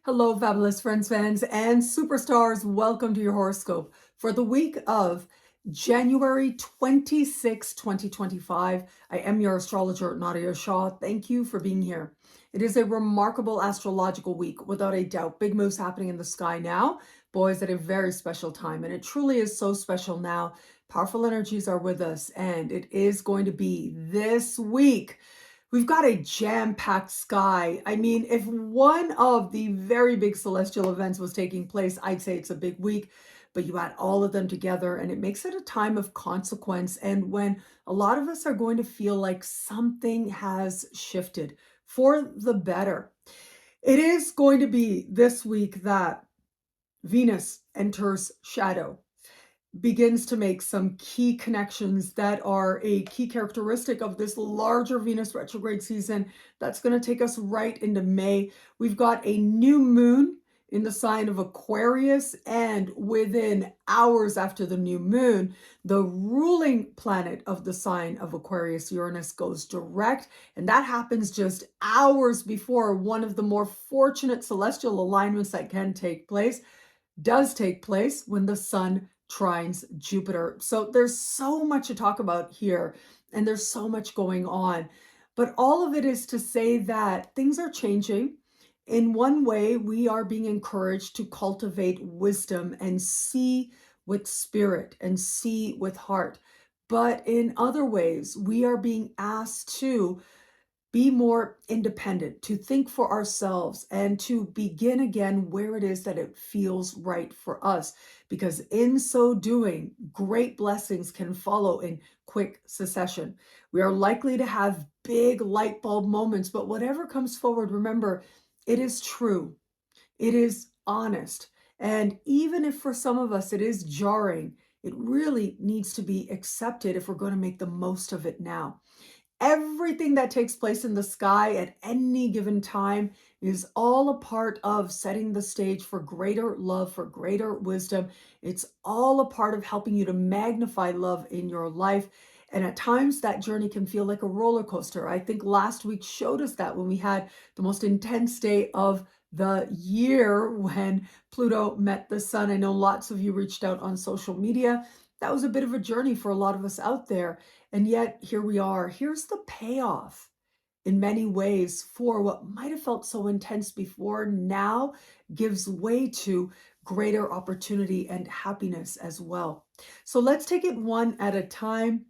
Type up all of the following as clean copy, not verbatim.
Hello, fabulous friends, fans, and superstars. Welcome to your horoscope for the week of January 26, 2025. I am your astrologer, Nadia Shah. Thank you for being here. It is a remarkable astrological week, without a doubt. Big moves happening in the sky now. Boys, at a very special time, and it truly is so special now. Powerful energies are with us, and it is going to be this week. We've got a jam-packed sky. I mean, if one of the very big celestial events was taking place, I'd say it's a big week, but you add all of them together and it makes it a time of consequence. And when a lot of us are going to feel like something has shifted for the better. It is going to be this week that Venus enters shadow, begins to make some key connections that are a key characteristic of this larger Venus retrograde season. That's going to take us right into May. We've got a new moon in the sign of Aquarius, and within hours after the new moon, the ruling planet of the sign of Aquarius, Uranus, goes direct, and that happens just hours before one of the more fortunate celestial alignments that can take place does take place, when the sun trines Jupiter. So there's so much to talk about here, and there's so much going on. But all of it is to say that things are changing. In one way, we are being encouraged to cultivate wisdom and see with spirit and see with heart. But in other ways, we are being asked to be more independent, to think for ourselves, and to begin again where it is that it feels right for us. Because in so doing, great blessings can follow in quick succession. We are likely to have big light bulb moments, but whatever comes forward, remember, it is true, it is honest. And even if for some of us it is jarring, it really needs to be accepted if we're going to make the most of it now. Everything that takes place in the sky at any given time is all a part of setting the stage for greater love, for greater wisdom. It's all a part of helping you to magnify love in your life. And at times that journey can feel like a roller coaster. I think last week showed us that when we had the most intense day of the year when Pluto met the sun. I know lots of you reached out on social media. That was a bit of a journey for a lot of us out there. And yet here we are. Here's the payoff in many ways for what might have felt so intense before, now gives way to greater opportunity and happiness as well. So let's take it one at a time.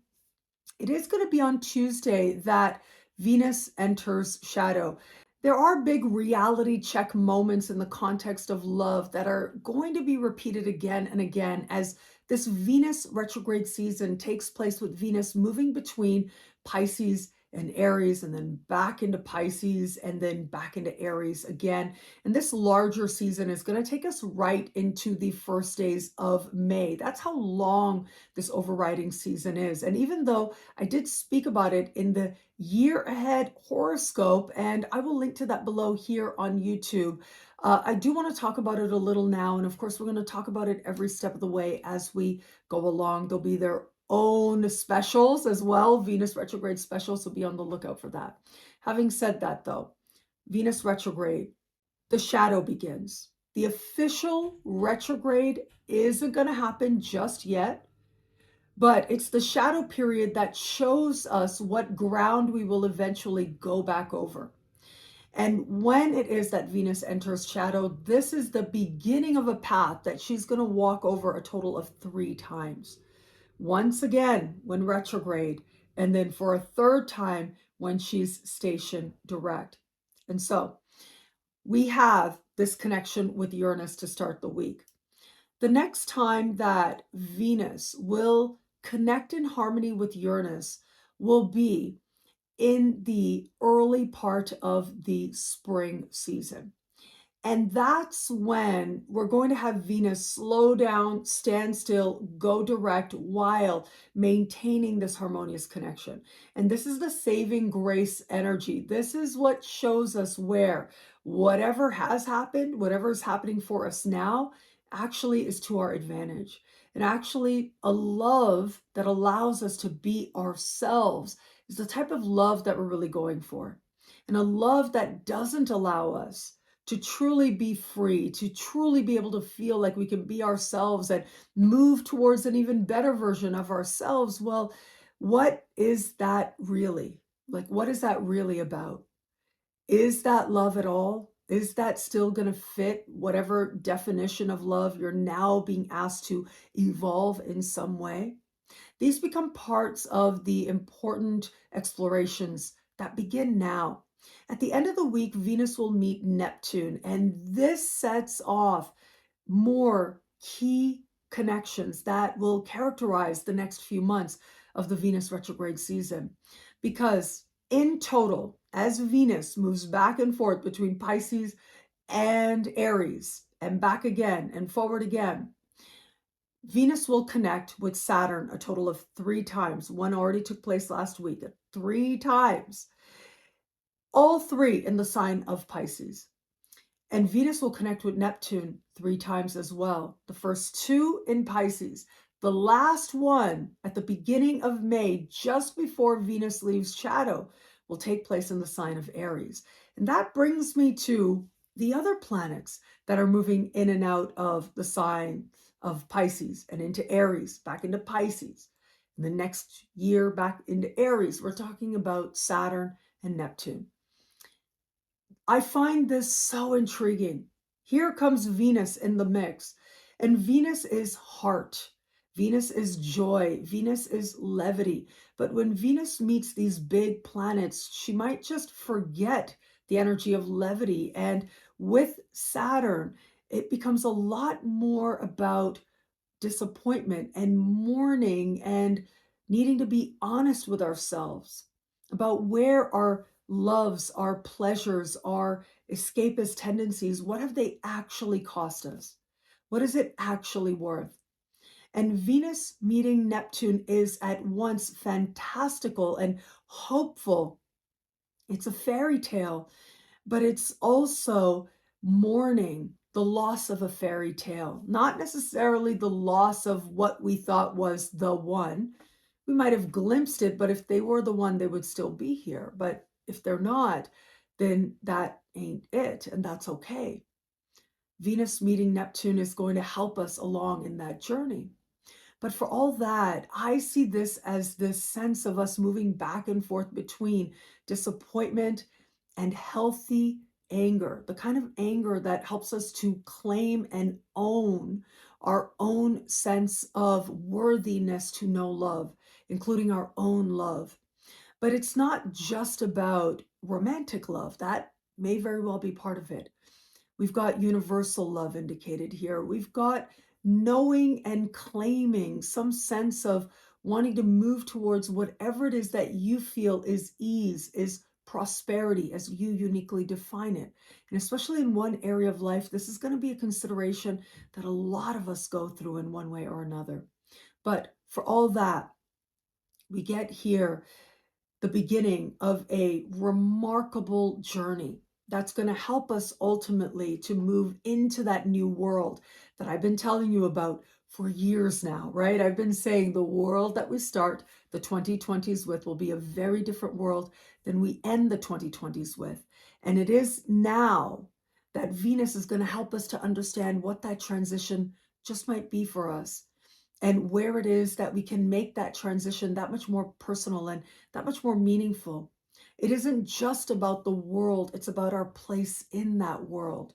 It is going to be on Tuesday that Venus enters shadow. There are big reality check moments in the context of love that are going to be repeated again and again as this Venus retrograde season takes place, with Venus moving between Pisces and Aries, and then back into Pisces, and then back into Aries again. And this larger season is going to take us right into the first days of May. That's how long this overriding season is. And even though I did speak about it in the year ahead horoscope, and I will link to that below here on YouTube, I do want to talk about it a little now. And of course, we're going to talk about it every step of the way as we go along. There'll be their own specials as well, Venus retrograde specials, so be on the lookout for that. Having said that, though, Venus retrograde, the shadow begins. The official retrograde isn't going to happen just yet, but it's the shadow period that shows us what ground we will eventually go back over. And when it is that Venus enters shadow, this is the beginning of a path that she's going to walk over a total of 3 times. Once again when retrograde, and then for a 3rd time when she's stationed direct. And so we have this connection with Uranus to start the week. The next time that Venus will connect in harmony with Uranus will be in the early part of the spring season. And that's when we're going to have Venus slow down, stand still, go direct, while maintaining this harmonious connection. And this is the saving grace energy. This is what shows us where whatever has happened, whatever is happening for us now, actually is to our advantage. And actually, a love that allows us to be ourselves is the type of love that we're really going for. And a love that doesn't allow us to truly be free, to truly be able to feel like we can be ourselves and move towards an even better version of ourselves. Well, what is that really? Like, what is that really about? Is that love at all? Is that still going to fit whatever definition of love you're now being asked to evolve in some way? These become parts of the important explorations that begin now. At the end of the week, Venus will meet Neptune, and this sets off more key connections that will characterize the next few months of the Venus retrograde season. Because in total, as Venus moves back and forth between Pisces and Aries, and back again and forward again, Venus will connect with Saturn a total of 3 times. One already took place last week, 3 times. All 3 in the sign of Pisces. And Venus will connect with Neptune 3 times as well. The first 2 in Pisces. The last one at the beginning of May, just before Venus leaves shadow, will take place in the sign of Aries. And that brings me to the other planets that are moving in and out of the sign of Pisces and into Aries, back into Pisces. In the next year, back into Aries. We're talking about Saturn and Neptune. I find this so intriguing. Here comes Venus in the mix, and Venus is heart. Venus is joy. Venus is levity. But when Venus meets these big planets, she might just forget the energy of levity. And with Saturn, it becomes a lot more about disappointment and mourning and needing to be honest with ourselves about where our loves, our pleasures, our escapist tendencies, what have they actually cost us? What is it actually worth? And Venus meeting Neptune is at once fantastical and hopeful. It's a fairy tale, but it's also mourning the loss of a fairy tale, not necessarily the loss of what we thought was the one. We might have glimpsed it, but if they were the one, they would still be here. But if they're not, then that ain't it, and that's okay. Venus meeting Neptune is going to help us along in that journey. But for all that, I see this as this sense of us moving back and forth between disappointment and healthy anger, the kind of anger that helps us to claim and own our own sense of worthiness to know love, including our own love. But it's not just about romantic love. That may very well be part of it. We've got universal love indicated here. We've got knowing and claiming some sense of wanting to move towards whatever it is that you feel is ease, is prosperity, as you uniquely define it. And especially in one area of life, this is going to be a consideration that a lot of us go through in one way or another. But for all that, we get here the beginning of a remarkable journey that's going to help us ultimately to move into that new world that I've been telling you about for years now, right? I've been saying the world that we start the 2020s with will be a very different world than we end the 2020s with. And it is now that Venus is going to help us to understand what that transition just might be for us, and where it is that we can make that transition that much more personal and that much more meaningful. It isn't just about the world, it's about our place in that world.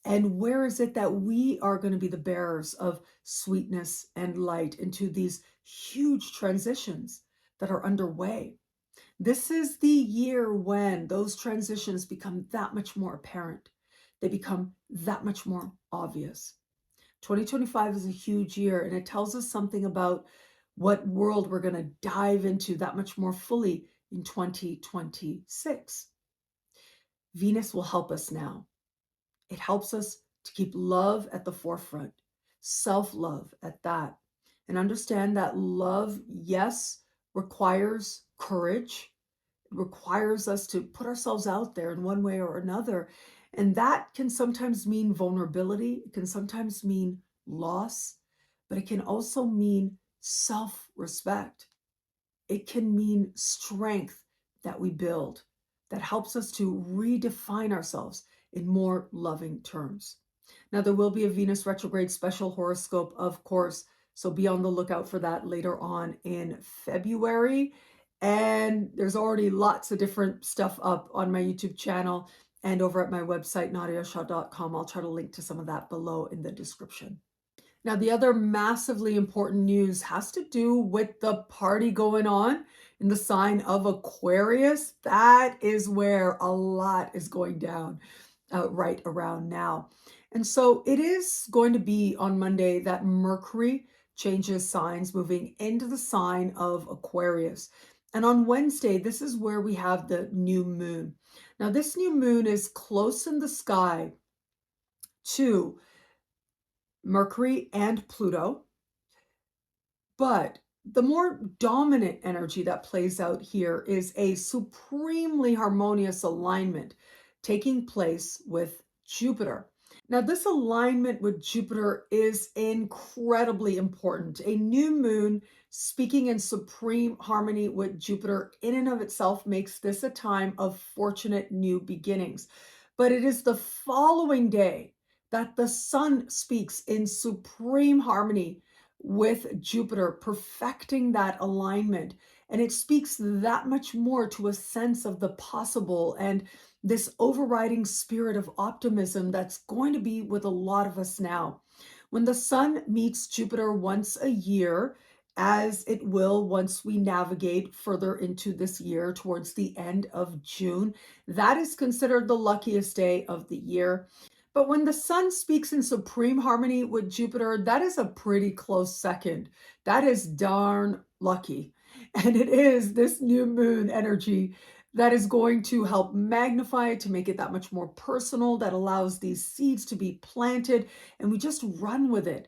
And where is it that we are going to be the bearers of sweetness and light into these huge transitions that are underway? This is the year when those transitions become that much more apparent. They become that much more obvious. 2025 is a huge year, and it tells us something about what world we're going to dive into that much more fully in 2026. Venus will help us now. It helps us to keep love at the forefront, self-love at that, and understand that love, yes, requires courage. It requires us to put ourselves out there in one way or another. And that can sometimes mean vulnerability. It can sometimes mean loss, but it can also mean self-respect. It can mean strength that we build that helps us to redefine ourselves in more loving terms. Now, there will be a Venus retrograde special horoscope, of course, so be on the lookout for that later on in February. And there's already lots of different stuff up on my YouTube channel and over at my website, nadiashaw.com. I'll try to link to some of that below in the description. Now, the other massively important news has to do with the party going on in the sign of Aquarius. That is where a lot is going down right around now. And so it is going to be on Monday that Mercury changes signs, moving into the sign of Aquarius. And on Wednesday, this is where we have the new moon. Now, this new moon is close in the sky to Mercury and Pluto, but the more dominant energy that plays out here is a supremely harmonious alignment taking place with Jupiter. Now, this alignment with Jupiter is incredibly important. A new moon speaking in supreme harmony with Jupiter in and of itself makes this a time of fortunate new beginnings. But it is the following day that the sun speaks in supreme harmony with Jupiter, perfecting that alignment. And it speaks that much more to a sense of the possible and this overriding spirit of optimism that's going to be with a lot of us now. When the sun meets Jupiter once a year, as it will once we navigate further into this year towards the end of June, that is considered the luckiest day of the year. But when the sun speaks in supreme harmony with Jupiter, that is a pretty close second. That is darn lucky. And it is this new moon energy that is going to help magnify it, to make it that much more personal, that allows these seeds to be planted, and we just run with it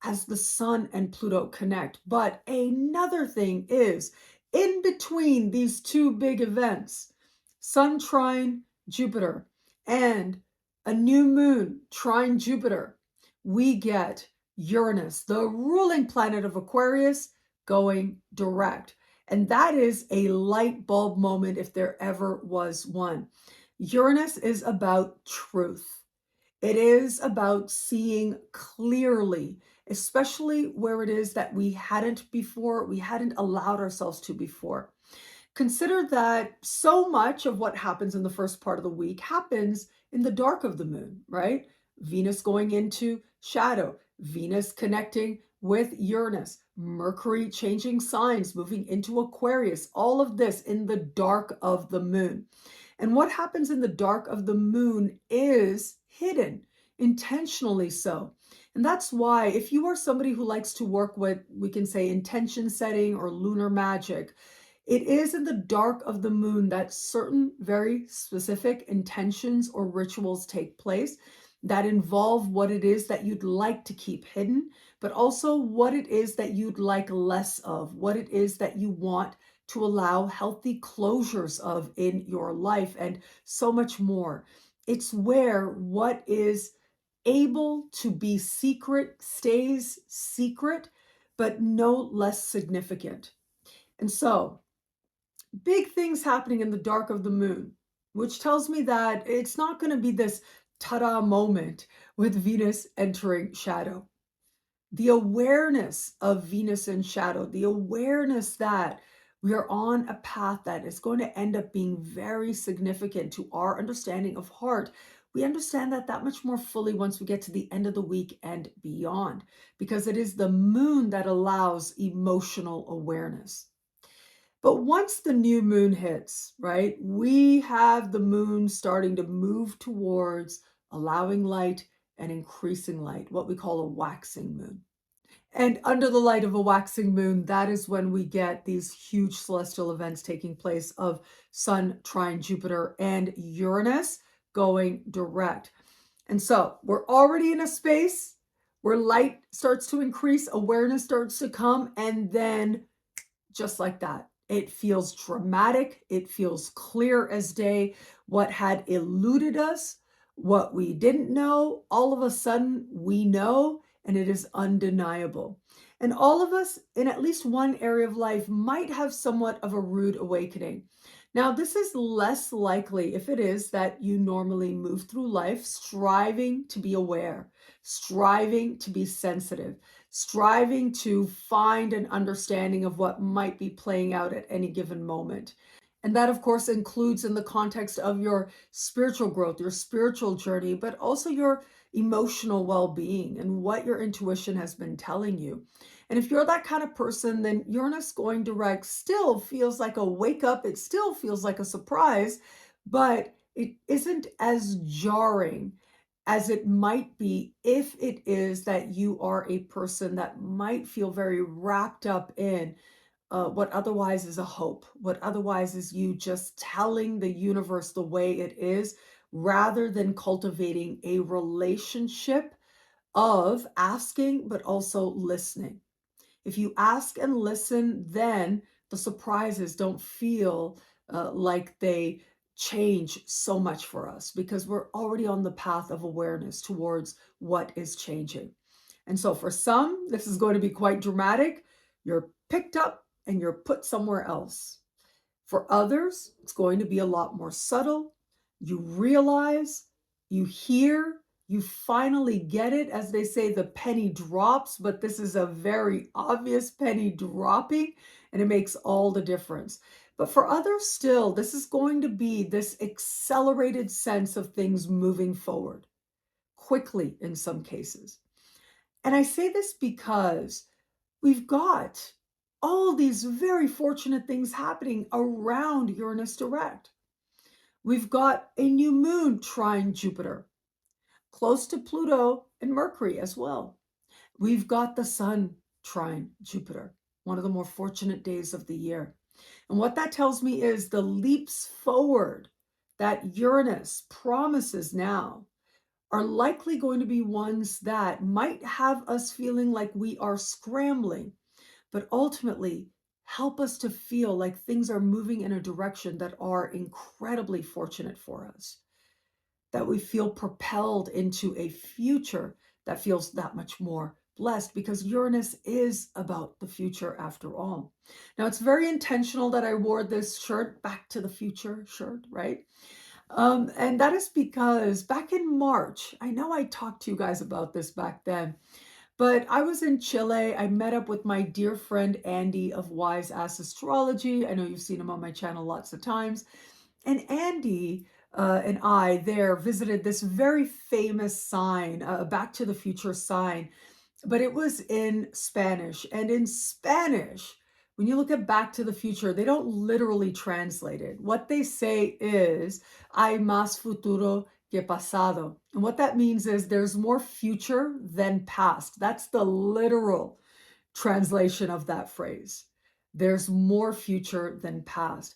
as the sun and Pluto connect. But another thing is, in between these two big events, Sun trine Jupiter and a new moon trine Jupiter, we get Uranus, the ruling planet of Aquarius, going direct. And that is a light bulb moment if there ever was one. Uranus is about truth. It is about seeing clearly, especially where it is that we hadn't before, we hadn't allowed ourselves to before. Consider that so much of what happens in the first part of the week happens in the dark of the moon, right? Venus going into shadow, Venus connecting with Uranus, Mercury changing signs, moving into Aquarius, all of this in the dark of the moon. And what happens in the dark of the moon is hidden, intentionally so. And that's why if you are somebody who likes to work with, we can say, intention setting or lunar magic, it is in the dark of the moon that certain very specific intentions or rituals take place that involve what it is that you'd like to keep hidden, but also what it is that you'd like less of, what it is that you want to allow healthy closures of in your life, and so much more. It's where what is able to be secret stays secret, but no less significant. And so, big things happening in the dark of the moon, which tells me that it's not going to be this ta-da moment with Venus entering shadow. The awareness of Venus in shadow, the awareness that we are on a path that is going to end up being very significant to our understanding of heart. We understand that much more fully once we get to the end of the week and beyond, because it is the moon that allows emotional awareness. But once the new moon hits, right, we have the moon starting to move towards allowing light and increasing light, what we call a waxing moon. And under the light of a waxing moon, that is when we get these huge celestial events taking place of Sun trine Jupiter and Uranus going direct. And so we're already in a space where light starts to increase, awareness starts to come, and then just like that, it feels dramatic. It feels clear as day. What had eluded us, what we didn't know, all of a sudden we know, and it is undeniable. And all of us in at least one area of life might have somewhat of a rude awakening. Now, this is less likely if it is that you normally move through life striving to be aware, striving to be sensitive, striving to find an understanding of what might be playing out at any given moment. And that, of course, includes in the context of your spiritual growth, your spiritual journey, but also your emotional well being and what your intuition has been telling you. And if you're that kind of person, then Uranus going direct still feels like a wake up. It still feels like a surprise, but it isn't as jarring as it might be if it is that you are a person that might feel very wrapped up in what otherwise is a hope, what otherwise is you just telling the universe the way it is, rather than cultivating a relationship of asking, but also listening. If you ask and listen, then the surprises don't feel like they change so much for us because we're already on the path of awareness towards what is changing. And so for some, this is going to be quite dramatic. You're picked up and you're put somewhere else. For others, it's going to be a lot more subtle. You realize, you hear, you finally get it. As they say, the penny drops, but this is a very obvious penny dropping, and it makes all the difference. But for others still, this is going to be this accelerated sense of things moving forward quickly in some cases. And I say this because we've got all these very fortunate things happening around Uranus direct. We've got a new moon trine Jupiter, close to Pluto and Mercury as well. We've got the sun trine Jupiter, one of the more fortunate days of the year. And what that tells me is the leaps forward that Uranus promises now are likely going to be ones that might have us feeling like we are scrambling, but ultimately help us to feel like things are moving in a direction that are incredibly fortunate for us, that we feel propelled into a future that feels that much more blessed because Uranus is about the future after all. Now, it's very intentional that I wore this shirt, Back to the Future shirt, right? And that is because back in March, I know I talked to you guys about this back then, but I was in Chile. I met up with my dear friend Andy of Wise Ass Astrology. I know you've seen him on my channel lots of times. And Andy and I there visited this very famous sign, a Back to the Future sign, but it was in Spanish. And in Spanish, when you look at Back to the Future, they don't literally translate it. What they say is, hay más futuro que pasado. And what that means is there's more future than past. That's the literal translation of that phrase. There's more future than past.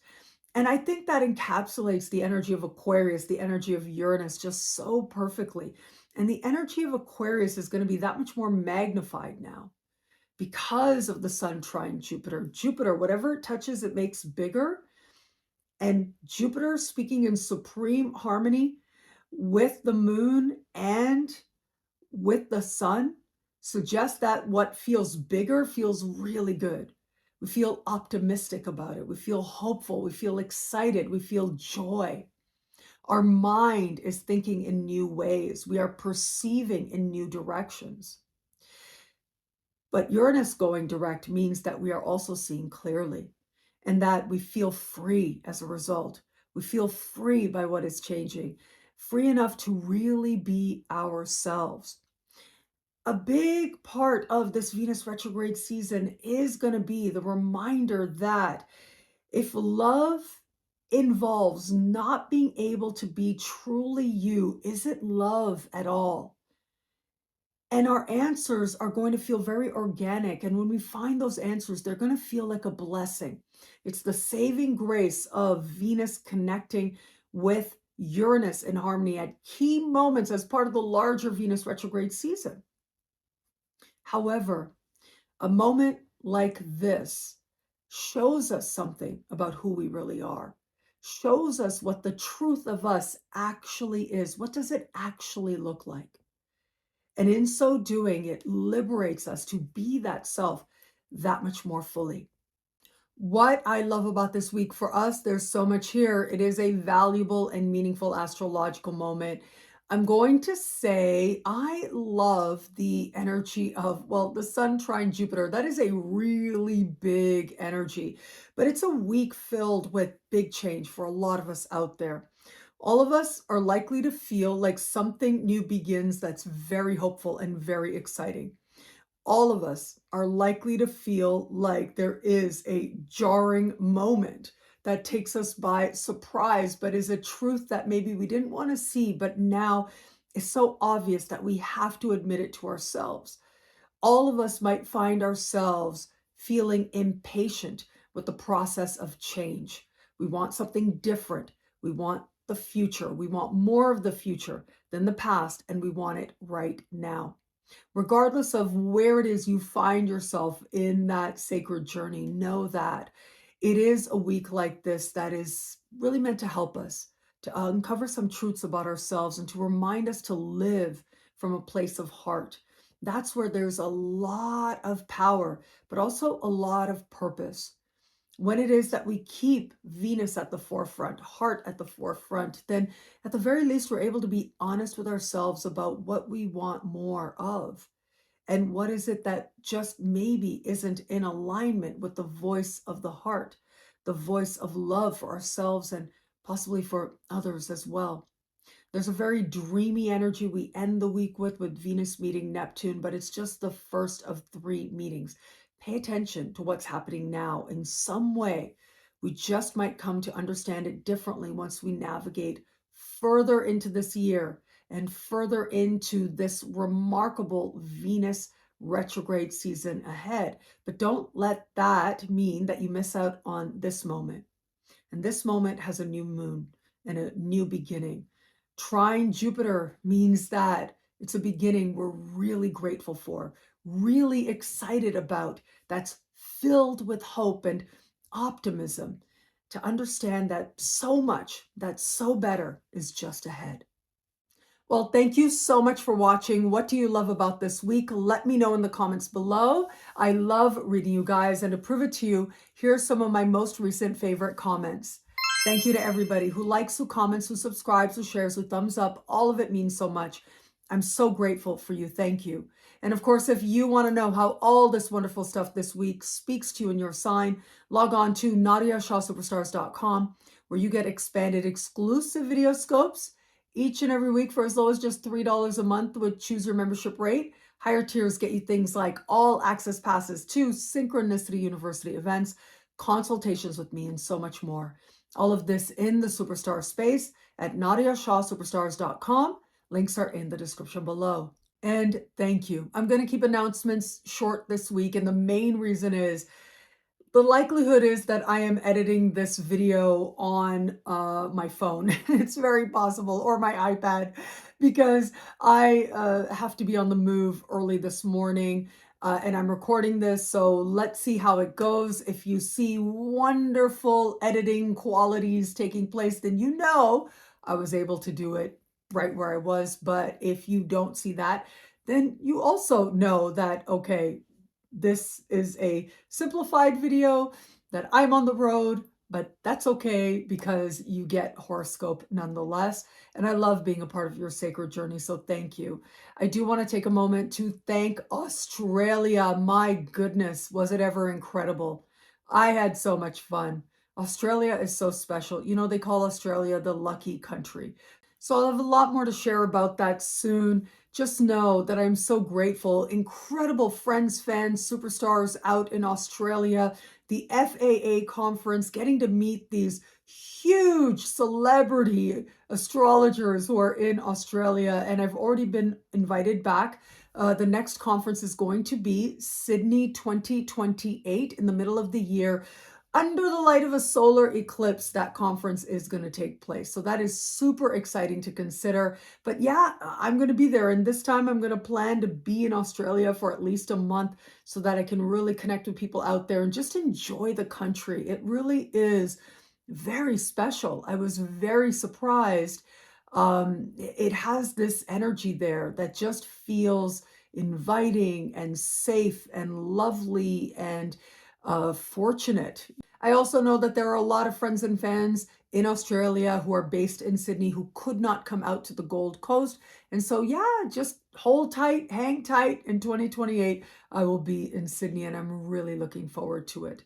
And I think that encapsulates the energy of Aquarius, the energy of Uranus just so perfectly. And the energy of Aquarius is going to be that much more magnified now because of the sun trine Jupiter. Jupiter, whatever it touches, it makes bigger. And Jupiter, speaking in supreme harmony with the moon and with the sun, suggests that what feels bigger feels really good. We feel optimistic about it. We feel hopeful. We feel excited. We feel joy. Our mind is thinking in new ways. We are perceiving in new directions. But Uranus going direct means that we are also seeing clearly and that we feel free as a result. We feel free by what is changing, free enough to really be ourselves. A big part of this Venus retrograde season is going to be the reminder that if love involves not being able to be truly you, is it love at all? And our answers are going to feel very organic. And when we find those answers, they're going to feel like a blessing. It's the saving grace of Venus connecting with Uranus in harmony at key moments as part of the larger Venus retrograde season. However, a moment like this shows us something about who we really are, shows us what the truth of us actually is. What does it actually look like? And in so doing, it liberates us to be that self that much more fully. What I love about this week for us, there's so much here. It is a valuable and meaningful astrological moment. I'm going to say I love the energy of, well, the Sun trine Jupiter. That is a really big energy, but it's a week filled with big change for a lot of us out there. All of us are likely to feel like something new begins that's very hopeful and very exciting. All of us are likely to feel like there is a jarring moment that takes us by surprise, but is a truth that maybe we didn't want to see, but now is so obvious that we have to admit it to ourselves. All of us might find ourselves feeling impatient with the process of change. We want something different. We want the future. We want more of the future than the past, and we want it right now. Regardless of where it is you find yourself in that sacred journey, know that it is a week like this that is really meant to help us to uncover some truths about ourselves and to remind us to live from a place of heart. That's where there's a lot of power, but also a lot of purpose. When it is that we keep Venus at the forefront, heart at the forefront, then at the very least, we're able to be honest with ourselves about what we want more of. And what is it that just maybe isn't in alignment with the voice of the heart, the voice of love for ourselves and possibly for others as well. There's a very dreamy energy we end the week with Venus meeting Neptune, but it's just the first of three meetings. Pay attention to what's happening now. In some way, we just might come to understand it differently once we navigate further into this year and further into this remarkable Venus retrograde season ahead. But don't let that mean that you miss out on this moment. And this moment has a new moon and a new beginning. Trine Jupiter means that it's a beginning we're really grateful for, really excited about, that's filled with hope and optimism to understand that so much that's so better is just ahead. Well, thank you so much for watching. What do you love about this week? Let me know in the comments below. I love reading you guys, and to prove it to you, here's some of my most recent favorite comments. Thank you to everybody who likes, who comments, who subscribes, who shares, who thumbs up. All of it means so much. I'm so grateful for you. Thank you. And of course, if you want to know how all this wonderful stuff this week speaks to you in your sign, log on to NadiaShawSuperstars.com, where you get expanded exclusive video scopes each and every week for as low as just $3 a month with choose your membership rate. Higher tiers get you things like all access passes to Synchronicity University events, consultations with me, and so much more. All of this in the superstar space at NadiaShawSuperstars.com. Links are in the description below. And thank you. I'm going to keep announcements short this week, and the main reason is the likelihood is that I am editing this video on my phone. It's very possible, or my iPad, because I have to be on the move early this morning, and I'm recording this. So let's see how it goes. If you see wonderful editing qualities taking place, then you know I was able to do it right where I was. But if you don't see that, then you also know that, okay, this is a simplified video, that I'm on the road, but that's okay because you get horoscope nonetheless. And I love being a part of your sacred journey, so thank you. I do want to take a moment to thank Australia. My goodness, was it ever incredible? I had so much fun. Australia is so special. You know, they call Australia the lucky country. So I'll have a lot more to share about that soon. Just know that I'm so grateful. Incredible friends, fans, superstars out in Australia. The FAA conference, getting to meet these huge celebrity astrologers who are in Australia. And I've already been invited back. The next conference is going to be Sydney 2028 in the middle of the year. Under the light of a solar eclipse, that conference is going to take place. So that is super exciting to consider. But yeah, I'm going to be there. And this time I'm going to plan to be in Australia for at least a month so that I can really connect with people out there and just enjoy the country. It really is very special. I was very surprised. It has this energy there that just feels inviting and safe and lovely and fortunate. I also know that there are a lot of friends and fans in Australia who are based in Sydney who could not come out to the Gold Coast. And so, yeah, just hold tight, hang tight. In 2028, I will be in Sydney and I'm really looking forward to it.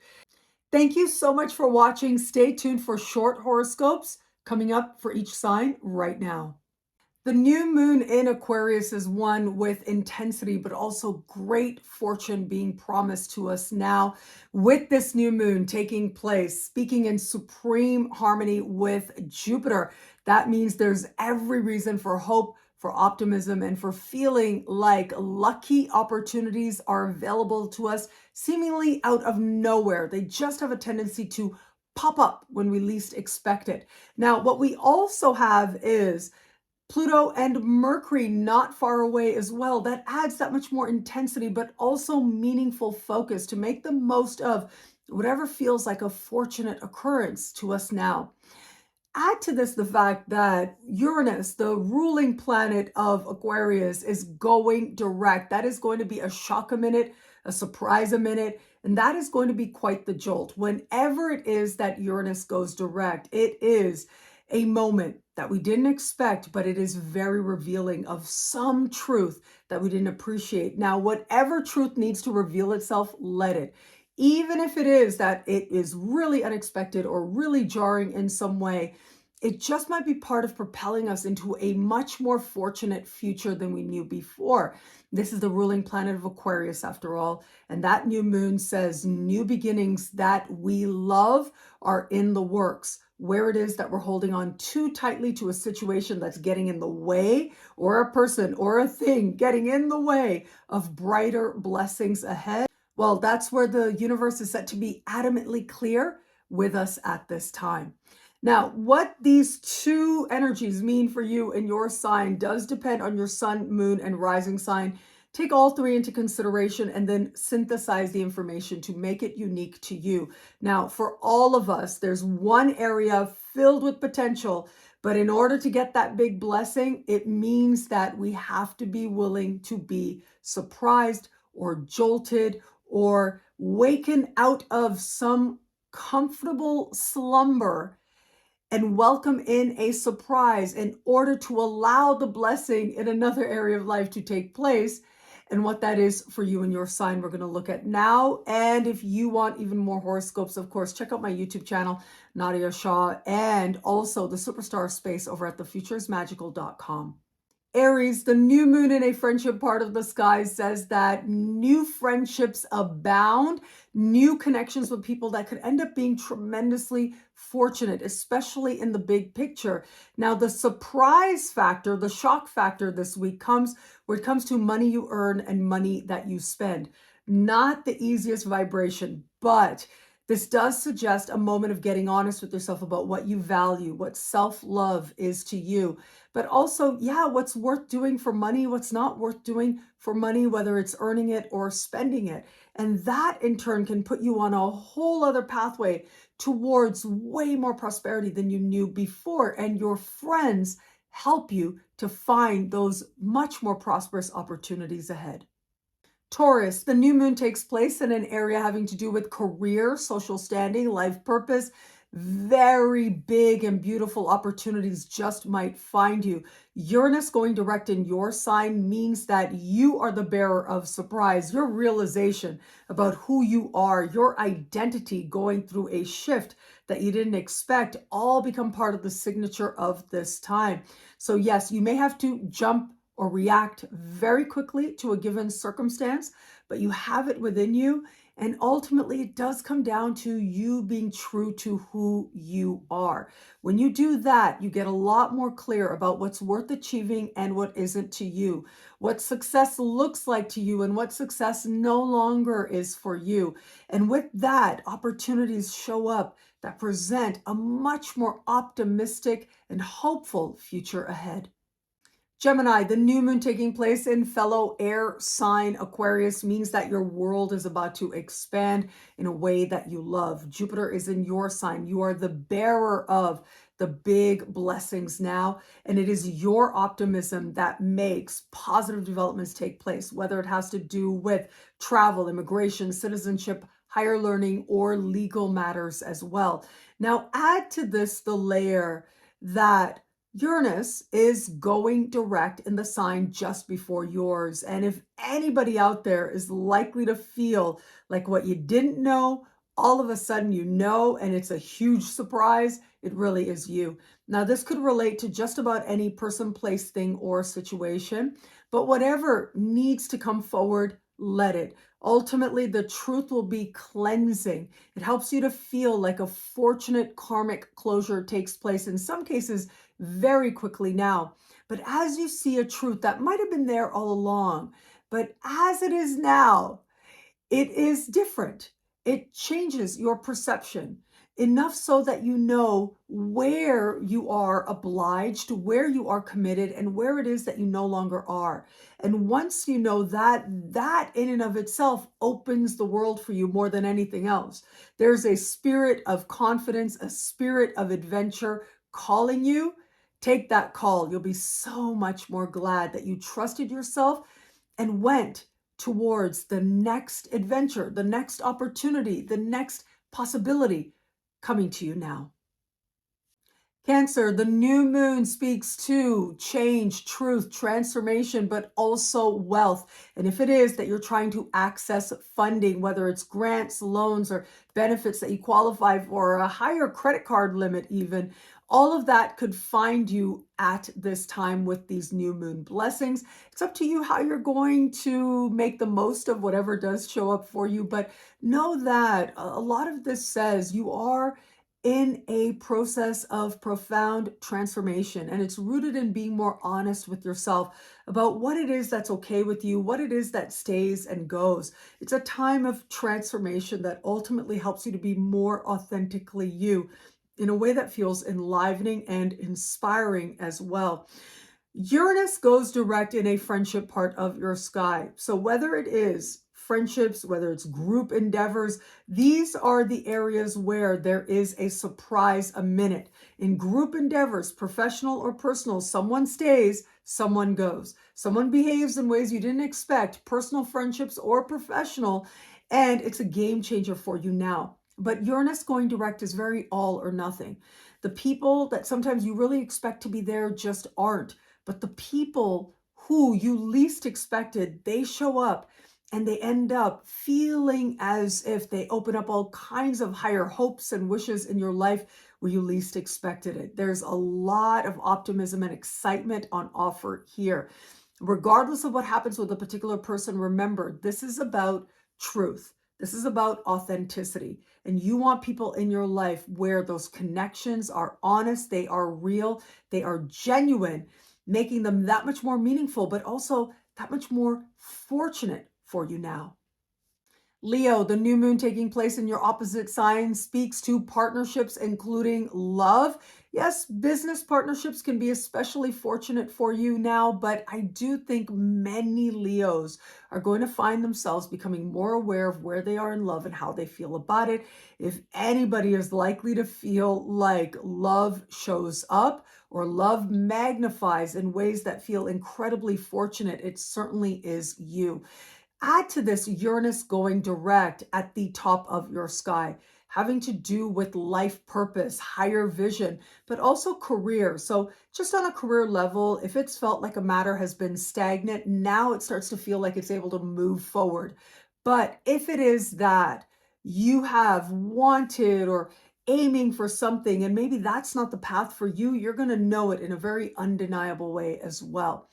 Thank you so much for watching. Stay tuned for short horoscopes coming up for each sign right now. The new moon in Aquarius is one with intensity, but also great fortune being promised to us now. With this new moon taking place, speaking in supreme harmony with Jupiter, that means there's every reason for hope, for optimism, and for feeling like lucky opportunities are available to us, seemingly out of nowhere. They just have a tendency to pop up when we least expect it. Now, what we also have is Pluto and Mercury not far away as well. That adds that much more intensity, but also meaningful focus to make the most of whatever feels like a fortunate occurrence to us now. Add to this the fact that Uranus, the ruling planet of Aquarius, is going direct. That is going to be a shock a minute, a surprise a minute, and that is going to be quite the jolt. Whenever it is that Uranus goes direct, it is a moment that we didn't expect, but it is very revealing of some truth that we didn't appreciate. Now, whatever truth needs to reveal itself, let it. Even if it is that it is really unexpected or really jarring in some way, it just might be part of propelling us into a much more fortunate future than we knew before. This is the ruling planet of Aquarius, after all, and that new moon says new beginnings that we love are in the works. Where it is that we're holding on too tightly to a situation that's getting in the way, or a person or a thing getting in the way of brighter blessings ahead, well, that's where the universe is set to be adamantly clear with us at this time. Now, what these two energies mean for you and your sign does depend on your sun, moon, and rising sign. Take all three into consideration and then synthesize the information to make it unique to you. Now, for all of us, there's one area filled with potential, but in order to get that big blessing, it means that we have to be willing to be surprised or jolted or waken out of some comfortable slumber and welcome in a surprise in order to allow the blessing in another area of life to take place. And what that is for you and your sign, we're going to look at now. And if you want even more horoscopes, of course, check out my YouTube channel, Nadia Shah, and also the Superstar Space over at thefuturesmagical.com. Aries, the new moon in a friendship part of the sky says that new friendships abound, new connections with people that could end up being tremendously fortunate, especially in the big picture. Now, the surprise factor, the shock factor this week comes where it comes to money you earn and money that you spend. Not the easiest vibration, but this does suggest a moment of getting honest with yourself about what you value, what self-love is to you, but also, yeah, what's worth doing for money, what's not worth doing for money, whether it's earning it or spending it. And that in turn can put you on a whole other pathway towards way more prosperity than you knew before. And your friends help you to find those much more prosperous opportunities ahead. Taurus, the new moon takes place in an area having to do with career, social standing, life purpose. Very big and beautiful opportunities just might find you. Uranus going direct in your sign means that you are the bearer of surprise. Your realization about who you are, your identity going through a shift that you didn't expect, all become part of the signature of this time. So yes, you may have to jump or react very quickly to a given circumstance, but you have it within you. And ultimately, it does come down to you being true to who you are. When you do that, you get a lot more clear about what's worth achieving and what isn't to you, what success looks like to you and what success no longer is for you. And with that, opportunities show up that present a much more optimistic and hopeful future ahead. Gemini, the new moon taking place in fellow air sign Aquarius means that your world is about to expand in a way that you love. Jupiter is in your sign. You are the bearer of the big blessings now, and it is your optimism that makes positive developments take place, whether it has to do with travel, immigration, citizenship, higher learning, or legal matters as well. Now, add to this the layer that Uranus is going direct in the sign just before yours. And if anybody out there is likely to feel like what you didn't know, all of a sudden you know, and it's a huge surprise, it really is you. Now, this could relate to just about any person, place, thing, or situation, but whatever needs to come forward, let it. Ultimately, the truth will be cleansing. It helps you to feel like a fortunate karmic closure takes place, in some cases, very quickly now. But as you see a truth that might have been there all along, but as it is now, it is different. It changes your perception enough so that you know where you are obliged, where you are committed, and where it is that you no longer are. And once you know that, that in and of itself opens the world for you more than anything else. There's a spirit of confidence, a spirit of adventure calling you. Take that call. You'll be so much more glad that you trusted yourself and went towards the next adventure, the next opportunity, the next possibility coming to you now. Cancer, the new moon speaks to change, truth, transformation, but also wealth. And if it is that you're trying to access funding, whether it's grants, loans, or benefits that you qualify for, or a higher credit card limit even, all of that could find you at this time with these new moon blessings. It's up to you how you're going to make the most of whatever does show up for you. But know that a lot of this says you are in a process of profound transformation, and it's rooted in being more honest with yourself about what it is that's okay with you, what it is that stays and goes. It's a time of transformation that ultimately helps you to be more authentically you in a way that feels enlivening and inspiring as well. Uranus goes direct in a friendship part of your sky. So whether it is friendships, whether it's group endeavors, these are the areas where there is a surprise a minute. In group endeavors, professional or personal, someone stays, someone goes. Someone behaves in ways you didn't expect, personal friendships or professional, and it's a game changer for you now. But Uranus going direct is very all or nothing. The people that sometimes you really expect to be there just aren't. But the people who you least expected, they show up and they end up feeling as if they open up all kinds of higher hopes and wishes in your life where you least expected it. There's a lot of optimism and excitement on offer here. Regardless of what happens with a particular person, remember, this is about truth. This is about authenticity. And you want people in your life where those connections are honest, they are real, they are genuine, making them that much more meaningful, but also that much more fortunate for you now. Leo, the new moon taking place in your opposite sign speaks to partnerships, including love. Yes, business partnerships can be especially fortunate for you now, but I do think many Leos are going to find themselves becoming more aware of where they are in love and how they feel about it. If anybody is likely to feel like love shows up or love magnifies in ways that feel incredibly fortunate, it certainly is you. Add to this Uranus going direct at the top of your sky, having to do with life purpose, higher vision, but also career. So just on a career level, if it's felt like a matter has been stagnant, now it starts to feel like it's able to move forward. But if it is that you have wanted or aiming for something, and maybe that's not the path for you, you're going to know it in a very undeniable way as well.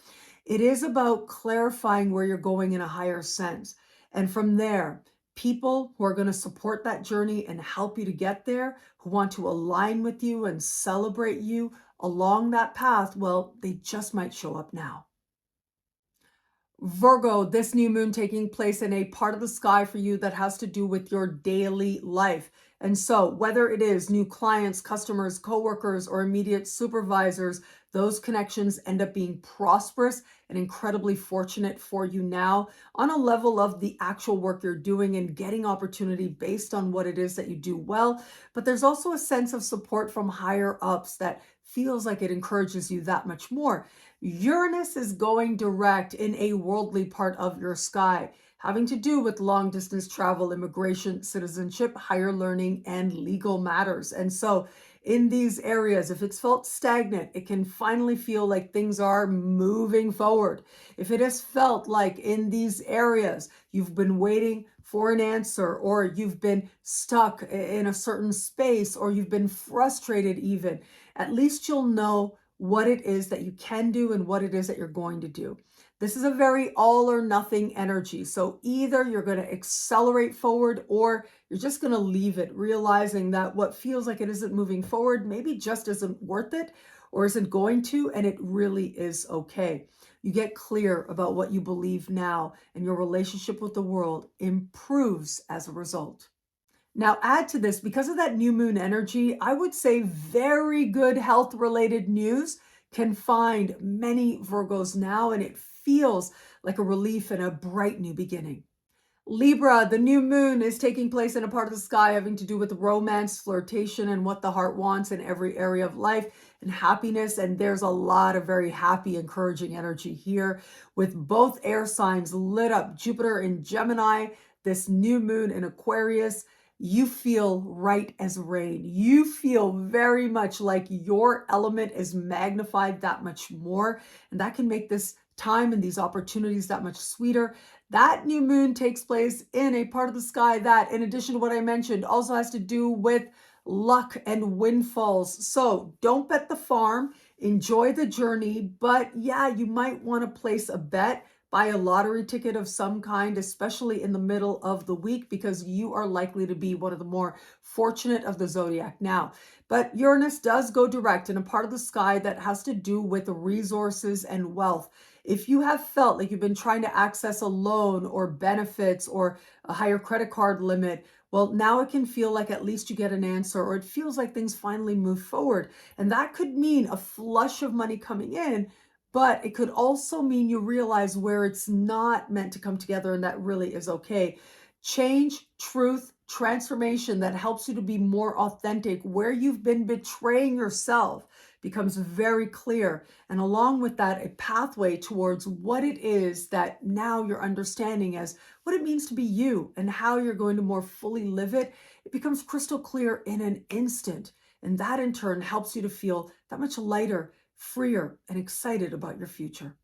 It is about clarifying where you're going in a higher sense. And from there, people who are going to support that journey and help you to get there, who want to align with you and celebrate you along that path, well, they just might show up now. Virgo, this new moon taking place in a part of the sky for you that has to do with your daily life. And so whether it is new clients, customers, coworkers, or immediate supervisors, those connections end up being prosperous and incredibly fortunate for you now on a level of the actual work you're doing and getting opportunity based on what it is that you do well. But there's also a sense of support from higher ups that feels like it encourages you that much more. Uranus is going direct in a worldly part of your sky, having to do with long distance travel, immigration, citizenship, higher learning, and legal matters. And so in these areas, if it's felt stagnant, it can finally feel like things are moving forward. If it has felt like in these areas you've been waiting for an answer, or you've been stuck in a certain space, or you've been frustrated even, at least you'll know what it is that you can do and what it is that you're going to do. This is a very all or nothing energy. So either you're going to accelerate forward or you're just going to leave it, realizing that what feels like it isn't moving forward maybe just isn't worth it or isn't going to, and it really is okay. You get clear about what you believe now, and your relationship with the world improves as a result. Now, add to this, because of that new moon energy, I would say very good health related news can find many Virgos now, and it feels like a relief and a bright new beginning. Libra, the new moon is taking place in a part of the sky having to do with romance, flirtation, and what the heart wants in every area of life and happiness. And there's a lot of very happy, encouraging energy here with both air signs lit up. Jupiter in Gemini, this new moon in Aquarius. You feel right as rain. You feel very much like your element is magnified that much more. And that can make this time and these opportunities that much sweeter. That new moon takes place in a part of the sky that, in addition to what I mentioned, also has to do with luck and windfalls. So don't bet the farm, enjoy the journey, but yeah, you might want to place a bet, buy a lottery ticket of some kind, especially in the middle of the week, because you are likely to be one of the more fortunate of the zodiac now. But Uranus does go direct in a part of the sky that has to do with resources and wealth. If you have felt like you've been trying to access a loan or benefits or a higher credit card limit, well, now it can feel like at least you get an answer, or it feels like things finally move forward. And that could mean a flush of money coming in, but it could also mean you realize where it's not meant to come together, and that really is okay. Change, truth, transformation that helps you to be more authentic, where you've been betraying yourself, becomes very clear. And along with that, a pathway towards what it is that now you're understanding as what it means to be you and how you're going to more fully live it. It becomes crystal clear in an instant. And that in turn helps you to feel that much lighter, freer, and excited about your future.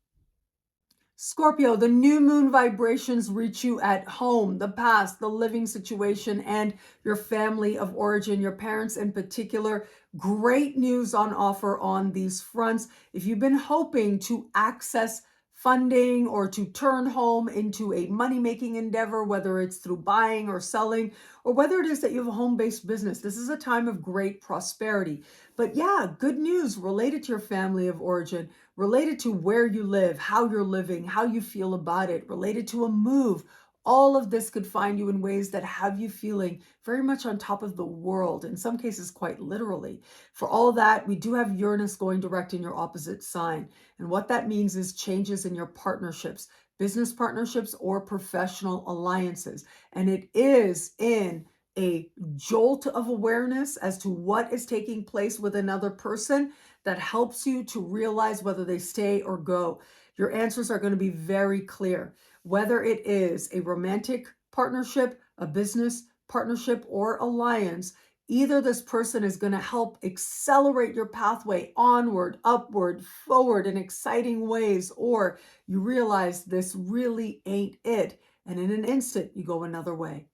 Scorpio, the new moon vibrations reach you at home, the past, the living situation, and your family of origin, your parents in particular. Great news on offer on these fronts. If you've been hoping to access funding or to turn home into a money-making endeavor, whether it's through buying or selling, or whether it is that you have a home-based business, this is a time of great prosperity. But yeah, good news related to your family of origin, related to where you live, how you're living, how you feel about it, related to a move. All of this could find you in ways that have you feeling very much on top of the world, in some cases quite literally. For all that, we do have Uranus going direct in your opposite sign. And what that means is changes in your partnerships, business partnerships or professional alliances. And it is in a jolt of awareness as to what is taking place with another person that helps you to realize whether they stay or go. Your answers are going to be very clear. Whether it is a romantic partnership, a business partnership, or alliance, either this person is going to help accelerate your pathway onward, upward, forward in exciting ways, or you realize this really ain't it, and in an instant you go another way.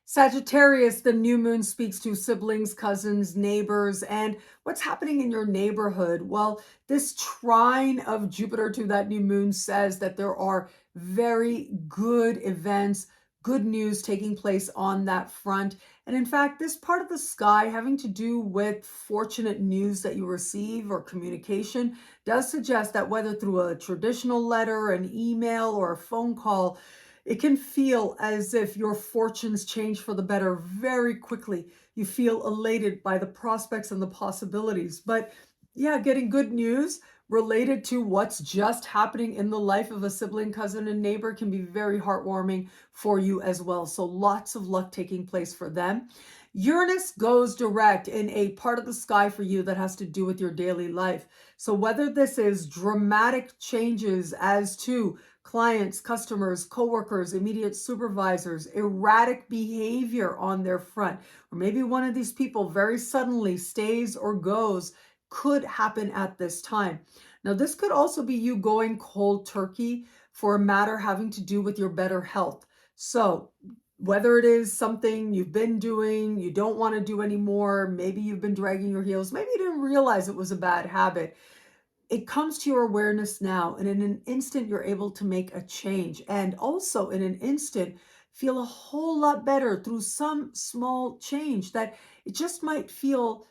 Sagittarius, the new moon speaks to siblings, cousins, neighbors, and what's happening in your neighborhood. Well, this trine of Jupiter to that new moon says that there are very good events, good news taking place on that front. And in fact, this part of the sky having to do with fortunate news that you receive or communication does suggest that whether through a traditional letter, an email, or a phone call, it can feel as if your fortunes change for the better very quickly. You feel elated by the prospects and the possibilities. But yeah, getting good news related to what's just happening in the life of a sibling, cousin, and neighbor can be very heartwarming for you as well. So lots of luck taking place for them. Uranus goes direct in a part of the sky for you that has to do with your daily life. So whether this is dramatic changes as to clients, customers, coworkers, immediate supervisors, erratic behavior on their front, or maybe one of these people very suddenly stays or goes, could happen at this time. Now, this could also be you going cold turkey for a matter having to do with your better health. So whether it is something you've been doing, you don't want to do anymore, maybe you've been dragging your heels, maybe you didn't realize it was a bad habit, it comes to your awareness now, and in an instant you're able to make a change, and also in an instant feel a whole lot better through some small change that it just might feel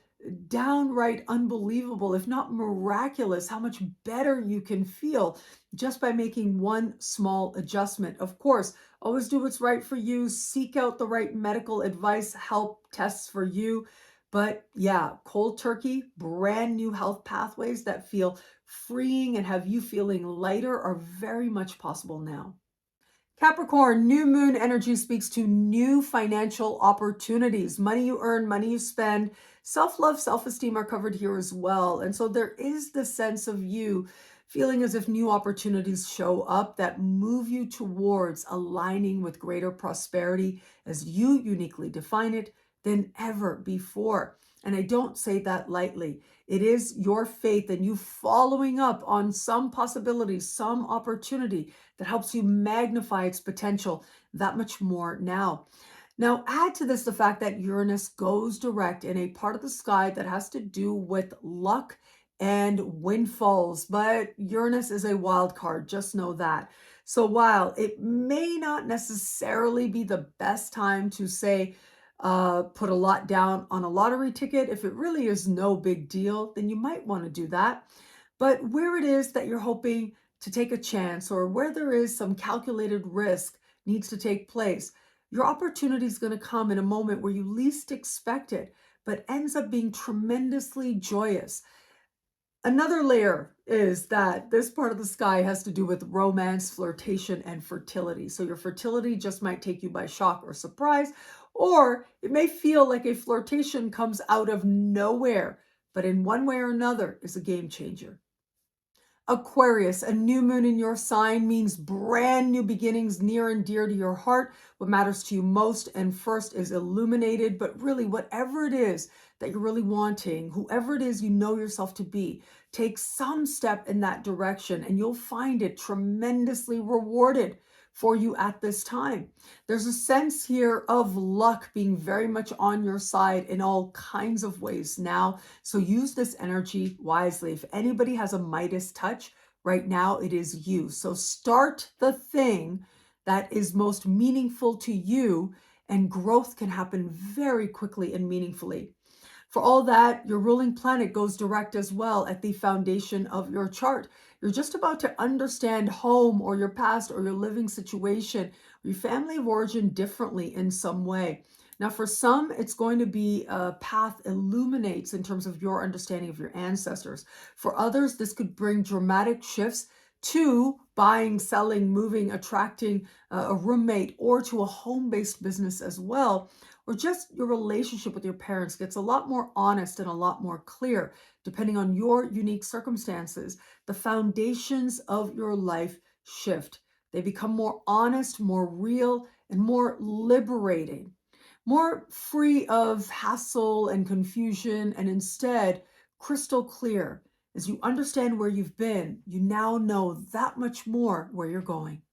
downright unbelievable, if not miraculous, how much better you can feel just by making one small adjustment. Of course, always do what's right for you, seek out the right medical advice, help, tests for you. But yeah, cold turkey, brand new health pathways that feel freeing and have you feeling lighter are very much possible now. Capricorn, new moon energy speaks to new financial opportunities. Money you earn, money you spend. Self-love, self-esteem are covered here as well. And so there is the sense of you feeling as if new opportunities show up that move you towards aligning with greater prosperity as you uniquely define it than ever before. And I don't say that lightly. It is your faith and you following up on some possibility, some opportunity that helps you magnify its potential that much more now. Now, add to this the fact that Uranus goes direct in a part of the sky that has to do with luck and windfalls, but Uranus is a wild card, just know that. So while it may not necessarily be the best time to say, put a lot down on a lottery ticket, if it really is no big deal, then you might want to do that. But where it is that you're hoping to take a chance, or where there is some calculated risk needs to take place, your opportunity is going to come in a moment where you least expect it, but ends up being tremendously joyous. Another layer is that this part of the sky has to do with romance, flirtation, and fertility. So your fertility just might take you by shock or surprise, or it may feel like a flirtation comes out of nowhere, but in one way or another is a game changer. Aquarius, a new moon in your sign means brand new beginnings near and dear to your heart. What matters to you most and first is illuminated, but really whatever it is that you're really wanting, whoever it is you know yourself to be, take some step in that direction and you'll find it tremendously rewarded for you at this time. There's a sense here of luck being very much on your side in all kinds of ways now. So use this energy wisely. If anybody has a Midas touch right now, it is you. So start the thing that is most meaningful to you, and growth can happen very quickly and meaningfully. For all that, your ruling planet goes direct as well at the foundation of your chart. You're just about to understand home or your past or your living situation, or your family of origin differently in some way. Now, for some, it's going to be a path illuminates in terms of your understanding of your ancestors. For others, this could bring dramatic shifts to buying, selling, moving, attracting a roommate, or to a home-based business as well. Or just your relationship with your parents gets a lot more honest and a lot more clear, depending on your unique circumstances. The foundations of your life shift. They become more honest, more real, and more liberating, more free of hassle and confusion, and instead crystal clear. As you understand where you've been, you now know that much more where you're going.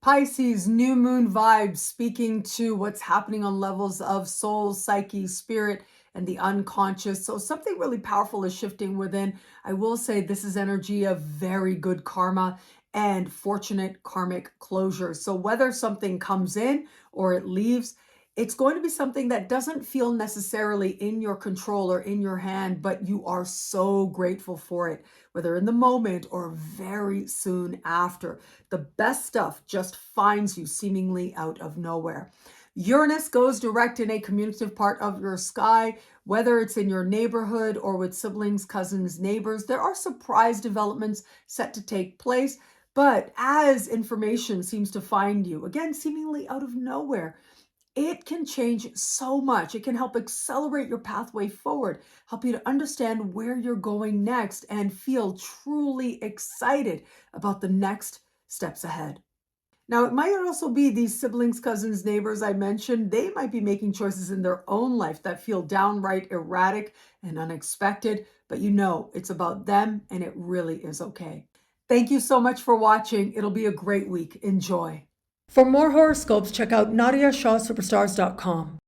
Pisces, new moon vibes, speaking to what's happening on levels of soul, psyche, spirit, and the unconscious. So something really powerful is shifting within. I will say this is energy of very good karma and fortunate karmic closure. So whether something comes in or it leaves, it's going to be something that doesn't feel necessarily in your control or in your hand, but you are so grateful for it, whether in the moment or very soon after. The best stuff just finds you seemingly out of nowhere. Uranus goes direct in a communicative part of your sky, whether it's in your neighborhood or with siblings, cousins, neighbors. There are surprise developments set to take place, but as information seems to find you, again, seemingly out of nowhere, it can change so much. It can help accelerate your pathway forward, help you to understand where you're going next, and feel truly excited about the next steps ahead. Now, it might also be these siblings, cousins, neighbors I mentioned. They might be making choices in their own life that feel downright erratic and unexpected, but you know it's about them and it really is okay. Thank you so much for watching. It'll be a great week. Enjoy. For more horoscopes, check out NadiaShawSuperstars.com.